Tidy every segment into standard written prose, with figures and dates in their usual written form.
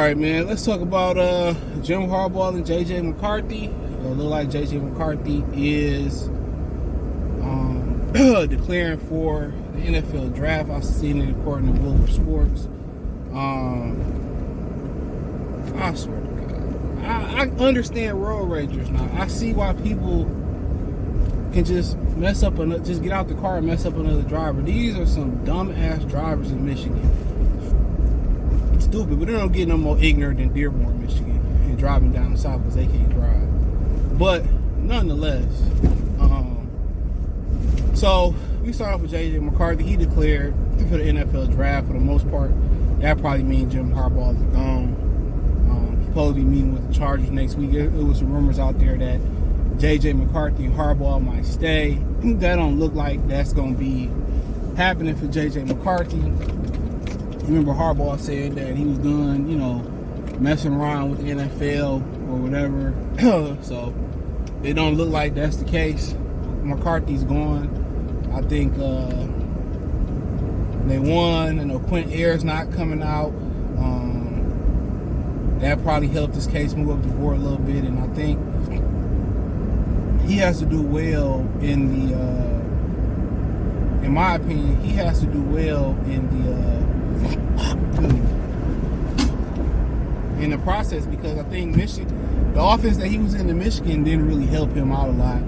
right, man. Let's talk about Jim Harbaugh and J.J. McCarthy. It look like J.J. McCarthy is declaring for the NFL draft. I've seen it according to Wilbur Sports. I swear to God, I understand road ragers now. I see why people can just mess up just get out the car and mess up another driver. These are some dumb ass drivers in Michigan. Stupid, but they don't get no more ignorant than Dearborn, Michigan, and driving down the south because they can't drive. But nonetheless, so we start off with J.J. McCarthy. He declared for the NFL draft for the most part. That probably means Jim Harbaugh is gone. He's supposed to be meeting with the Chargers next week. It was some rumors out there that J.J. McCarthy and Harbaugh might stay. That don't look like that's going to be happening for J.J. McCarthy. Remember Harbaugh said that he was done, messing around with the NFL or whatever. So it don't look like that's the case. McCarthy's gone. I think they won. Quint Ayers not coming out. That probably helped his case move up the board a little bit, and I think he has to do well in my opinion, he has to do well in the process, because I think the offense that he was in Michigan didn't really help him out a lot.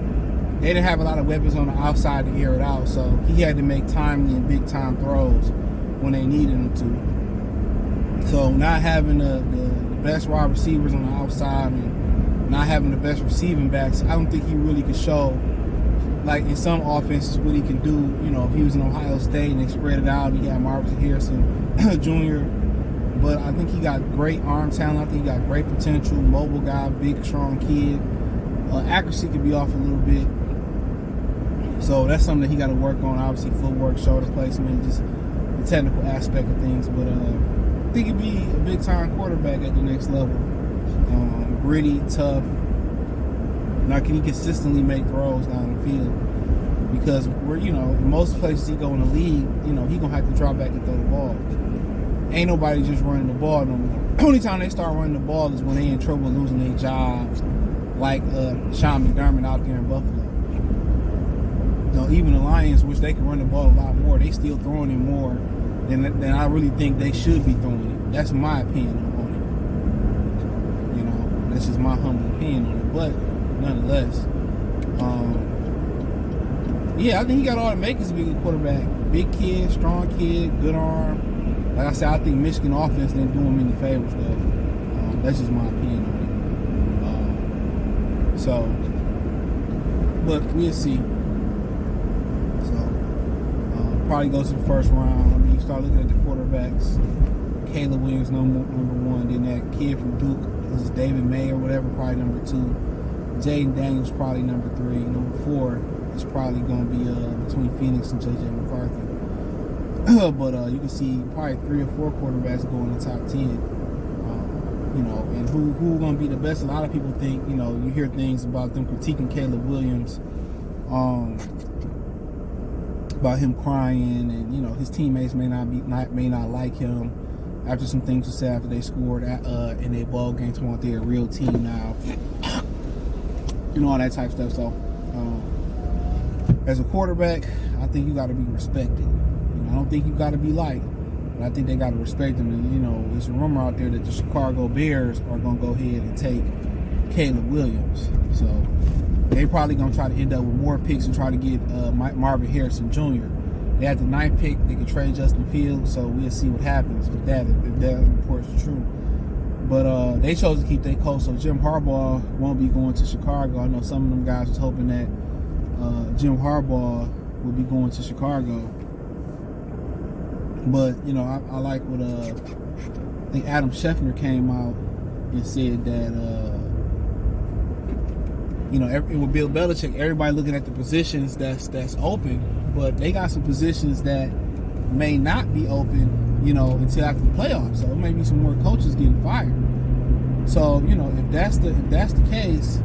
They didn't have a lot of weapons on the outside to air it out, so he had to make timely and big time throws when they needed him to. So not having the best wide receivers on the outside and not having the best receiving backs, I don't think he really could show, like in some offenses, what he can do. If he was in Ohio State and they spread it out, he had Marvin Harrison Jr., but I think he got great arm talent. I think he got great potential, mobile guy, big, strong kid. Accuracy could be off a little bit. So that's something that he got to work on. Obviously, footwork, shoulder placement, just the technical aspect of things. But I think he'd be a big-time quarterback at the next level. Gritty, tough. Now, can he consistently make throws down the field? Because in most places he go in the league, he gonna have to drop back and throw the ball. Ain't nobody just running the ball no more. Only time they start running the ball is when they in trouble losing their jobs, like Sean McDermott out there in Buffalo. Even the Lions, which they can run the ball a lot more, they still throwing it more than I really think they should be throwing it. That's my opinion on it. That's just my humble opinion on it. But nonetheless, I think he got all the makings to be a quarterback. Big kid, strong kid, good arm. Like I said, I think Michigan offense didn't do him any favors, though. That's just my opinion on it. But we'll see. Probably goes to the first round. You start looking at the quarterbacks. Caleb Williams, number one. Then that kid from Duke, this is David May or whatever, probably number 2. Jaden Daniels probably number 3. Number 4 is probably going to be between Phoenix and J.J. McCarthy. But you can see probably 3 or 4 quarterbacks go in the top 10. And who going to be the best? A lot of people think, you hear things about them critiquing Caleb Williams. About him crying, and his teammates may not like him after some things were said after they scored in their ball game. Talking about they're a real team now, all that type of stuff. So as a quarterback, I think you got to be respected. I don't think you got to be liked, but I think they got to respect him. And there's a rumor out there that the Chicago Bears are going to go ahead and take Caleb Williams. So they probably going to try to end up with more picks and try to get Marvin Harrison Jr. They had the 9th pick. They could trade Justin Fields, so we'll see what happens with that, if that report is true. But they chose to keep their coach, so Jim Harbaugh won't be going to Chicago. I know some of them guys was hoping that Jim Harbaugh would be going to Chicago. But, I like what I think Adam Schefter came out and said that with Bill Belichick, everybody looking at the positions that's open, but they got some positions that may not be open, until after the playoffs. So it may be some more coaches getting fired. So, if that's the case,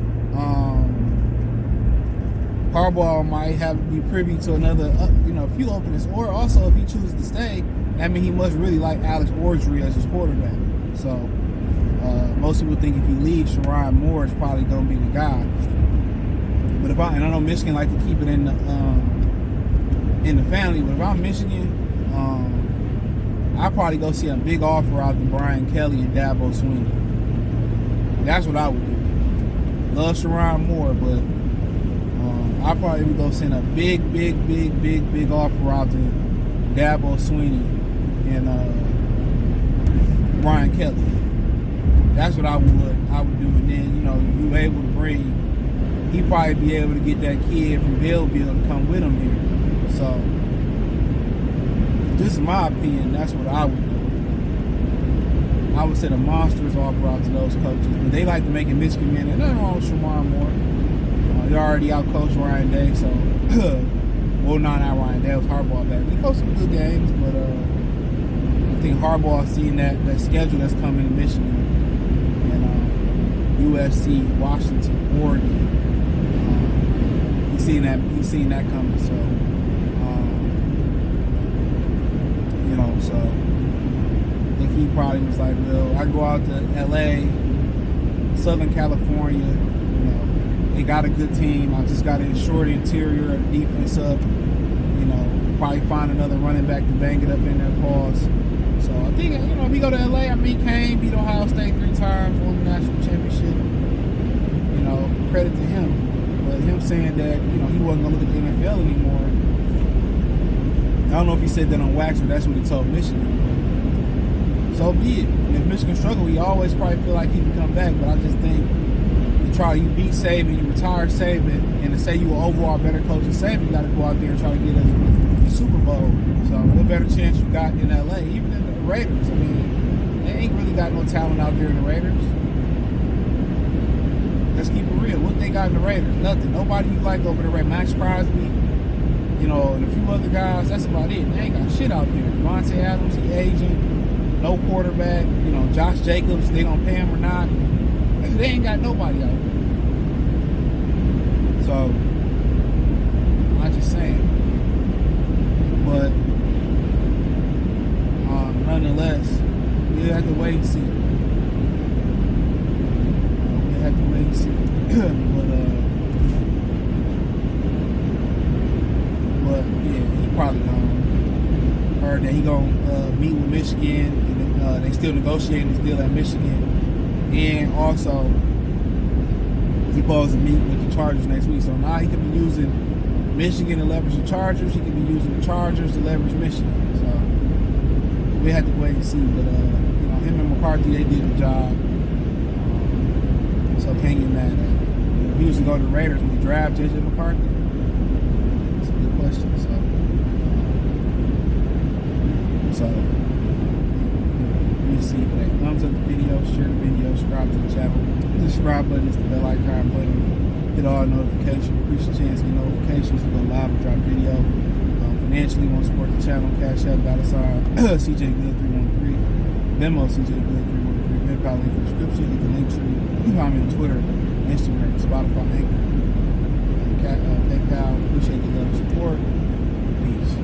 Harbaugh might have to be privy to another, a few openings, or also if he chooses to stay, I mean, he must really like Alex Ordry as his quarterback. So Most people think if he leaves, Sherrod Moore is probably going to be the guy. But and I know Michigan like to keep it in the family, but if I'm Michigan, I'd probably go see a big offer out to Brian Kelly and Dabo Swinney. That's what I would do. Love Sherrod Moore, but I probably would go send a big offer out to Dabo Swinney and Brian Kelly. That's what I would do. And then, you were able to bring, he'd probably be able to get that kid from Belleville to come with him here. So, this is my opinion. That's what I would do. I would send a monstrous offer out to those coaches. But they like to make it Michigan men. And nothing wrong with Sherrod Moore. They already out-coached Ryan Day, so... well, not Ryan Day. It was Harbaugh back. He coached some good games, but I think Harbaugh seen that schedule that's coming to Michigan. And USC, Washington, Oregon. He's seen that coming, so... so... I think he probably was like, well, I go out to LA, Southern California, they got a good team. I just got to ensure the interior of the defense up. Probably find another running back to bang it up in their paws. So I think, if you go to LA, he came, beat Ohio State 3 times, won the national championship. Credit to him. But him saying that, he wasn't going to look at the NFL anymore. I don't know if he said that on wax or that's what he told Michigan. So be it. And if Michigan struggle, he always probably feel like he can come back. But I just think you beat Saban, you retire Saban, and to say you were overall better coach than Saban, you got to go out there and try to get a Super Bowl. So what better chance you got in LA, even in the Raiders? They ain't really got no talent out there in the Raiders. Let's keep it real. What they got in the Raiders? Nothing. Nobody you like over the Raiders. Max Crosby, and a few other guys. That's about it. They ain't got shit out there. Devontae Adams, he aging. No quarterback. Josh Jacobs, they gonna pay him or not. They ain't got nobody out there. So, I'm just saying. But, nonetheless, we'll have to wait and see. We'll have to wait and see. but yeah, he probably gonna heard that he gonna meet with Michigan, and they still negotiating his deal at Michigan. And also, he supposed to meet with the Chargers next week. So now he could be using Michigan to leverage the Chargers. He could be using the Chargers to leverage Michigan. So we had to wait and see. But him and McCarthy, they did the job. So can't get mad at it. If he was to go to the Raiders, would he draft JJ McCarthy? That's a good question. So we'll see. But thumbs up the video, share the video, subscribe to the channel. The subscribe button is the bell icon button. Hit all notifications. Increase your chance to get notifications. We go live and drop video. Financially, want to support the channel. Cash App, $, CJ Good 313. Venmo, CJ Good 313. PayPal link in the description. Hit the link tree. You can find me on Twitter, Instagram, Spotify, Anchor, PayPal. Appreciate the love and support. Peace.